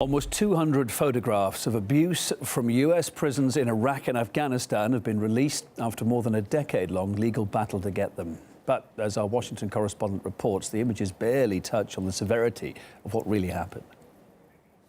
Almost 200 photographs of abuse from U.S. prisons in Iraq and Afghanistan have been released after more than a decade-long legal battle to get them. But as our Washington correspondent reports, the images barely touch on the severity of what really happened.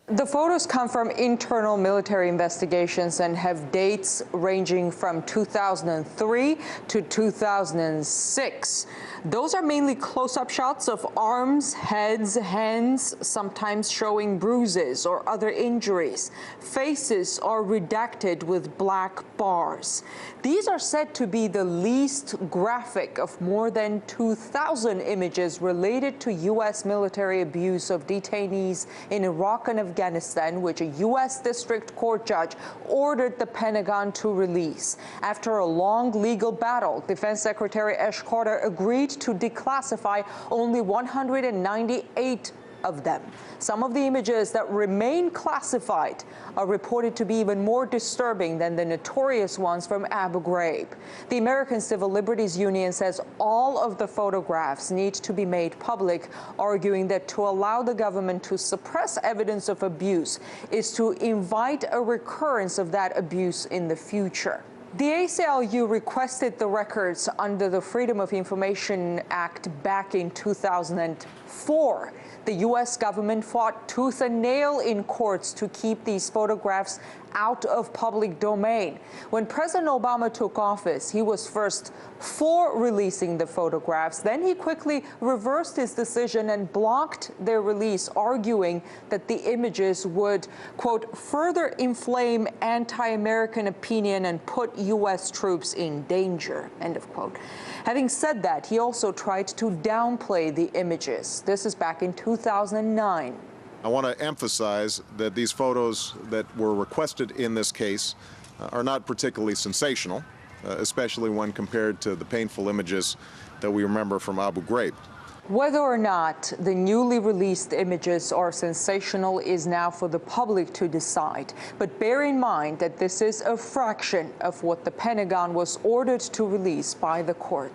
The photos come from internal military investigations and have dates ranging from 2003 to 2006. Those are mainly close-up shots of arms, heads, hands, sometimes showing bruises or other injuries. Faces are redacted with black bars. These are said to be the least graphic of more than 2,000 images related to U.S. military abuse of detainees in Iraq and Afghanistan, which a U.S. District Court judge ordered the Pentagon to release. After a long legal battle, Defense Secretary Ash Carter agreed to declassify only 198 of them. Some of the images that remain classified are reported to be even more disturbing than the notorious ones from Abu Ghraib. The American Civil Liberties Union says all of the photographs need to be made public, arguing that to allow the government to suppress evidence of abuse is to invite a recurrence of that abuse in the future. The ACLU requested the records under the Freedom of Information Act back in 2004. The U.S. government fought tooth and nail in courts to keep these photographs out of public domain. When President Obama took office, he was first for releasing the photographs. Then he quickly reversed his decision and blocked their release, arguing that the images would, quote, further inflame anti-American opinion and put U.S. troops in danger, end of quote. Having said that, he also tried to downplay the images. This is back in 2009. I want to emphasize that these photos that were requested in this case are not particularly sensational, especially when compared to the painful images that we remember from Abu Ghraib. Whether or not the newly released images are sensational is now for the public to decide. But bear in mind that this is a fraction of what the Pentagon was ordered to release by the court.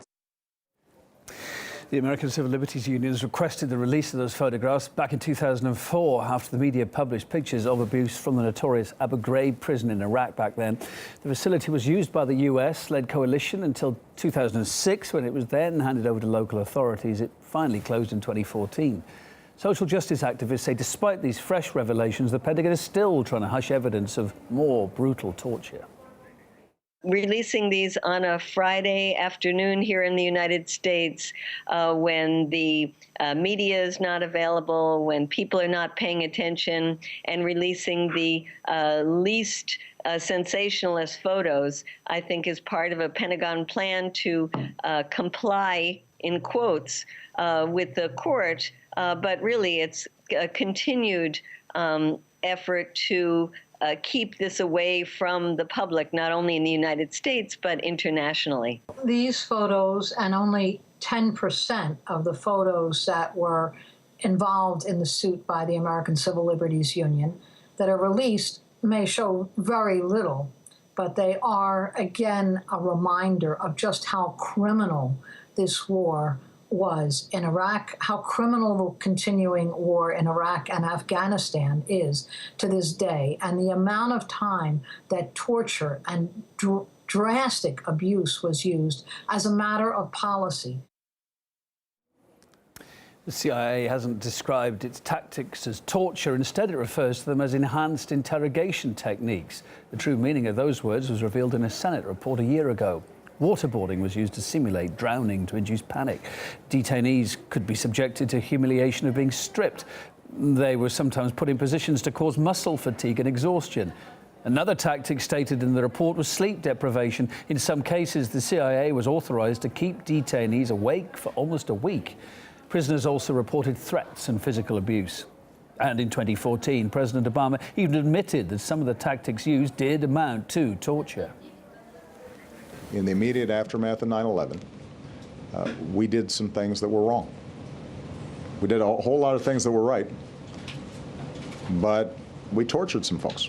The American Civil Liberties Union has requested the release of those photographs back in 2004 after the media published pictures of abuse from the notorious Abu Ghraib prison in Iraq back then. The facility was used by the US-led coalition until 2006, when it was then handed over to local authorities. It finally closed in 2014. Social justice activists say despite these fresh revelations, the Pentagon is still trying to hush evidence of more brutal torture. Releasing these on a Friday afternoon here in the United States, when the media is not available, when people are not paying attention, and releasing the least sensationalist photos, I think is part of a Pentagon plan to comply, in quotes, with the court. But really, it's a continued effort to keep this away from the public, not only in the United States, but internationally. These photos, and only 10% of the photos that were involved in the suit by the American Civil Liberties Union that are released, may show very little, but they are, again, a reminder of just how criminal this war was in Iraq, how criminal the continuing war in Iraq and Afghanistan is to this day, and the amount of time that torture and drastic abuse was used as a matter of policy. The CIA hasn't described its tactics as torture. Instead, it refers to them as enhanced interrogation techniques. The true meaning of those words was revealed in a Senate report a year ago. Waterboarding was used to simulate drowning to induce panic. Detainees could be subjected to humiliation of being stripped. They were sometimes put in positions to cause muscle fatigue and exhaustion. Another tactic stated in the report was sleep deprivation. In some cases, the CIA was authorized to keep detainees awake for almost a week. Prisoners also reported threats and physical abuse. And in 2014, President Obama even admitted that some of the tactics used did amount to torture. In the immediate aftermath of 9/11, we did some things that were wrong. We did a whole lot of things that were right, but we tortured some folks.